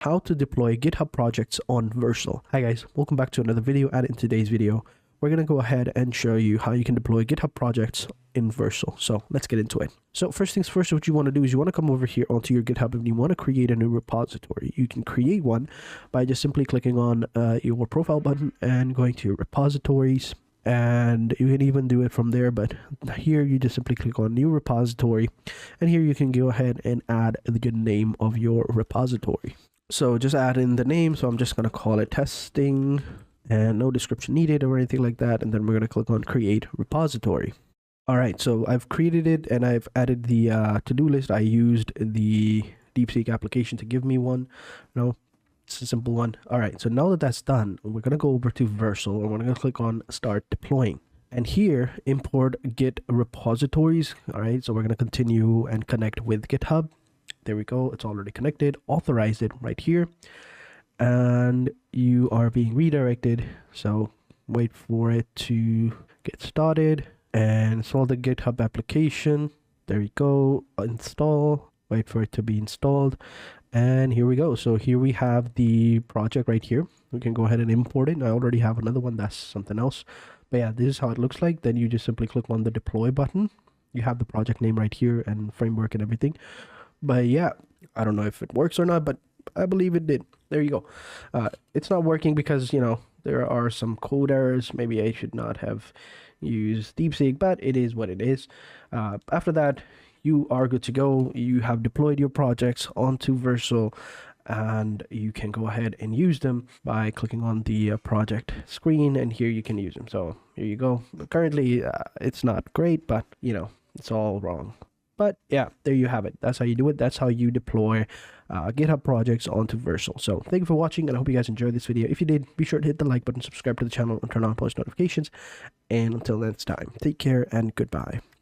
how to deploy GitHub projects on Vercel. Hi guys, welcome back to another video, and in today's video, we're going to go ahead and show you how you can deploy GitHub projects in Vercel. So let's get into it. So first things first, what you want to do is you want to come over here onto your GitHub and you want to create a new repository. You can create one by just simply clicking on your profile button and going to your repositories. And you can even do it from there, but here you just simply click on new repository, and here you can go ahead and add the name of your repository. So just add in the name. So I'm just going to call it testing and no description needed or anything like that. And then we're going to click on create repository. All right, so I've created it and I've added the to-do list. I used the DeepSeek application to give me one. No, it's a simple one. All right, so now that that's done, we're going to go over to Vercel and we're going to click on start deploying. And here, import Git repositories. All right, so we're going to continue and connect with GitHub. There we go. It's already connected. Authorize it right here. And you are being redirected. So wait for it to get started and install the GitHub application. There you go. Install. Wait for it to be installed. And here we go. So here we have the project right here. We can go ahead and import it. I already have another one. That's something else. But yeah, this is how it looks like. Then you just simply click on the deploy button. You have the project name right here and framework and everything. But yeah, I don't know if it works or not, but I believe it did. There you go. It's not working because, you know, there are some code errors. Maybe I should not have used DeepSeek, but it is what it is. After that, you are good to go. You have deployed your projects onto Vercel, and you can go ahead and use them by clicking on the project screen, and here you can use them. So here you go. But currently, it's not great, but, you know, it's all wrong. But yeah, there you have it. That's how you do it. That's how you deploy GitHub projects onto Vercel. So thank you for watching, and I hope you guys enjoyed this video. If you did, be sure to hit the like button, subscribe to the channel, and turn on post notifications. And until next time, take care and goodbye.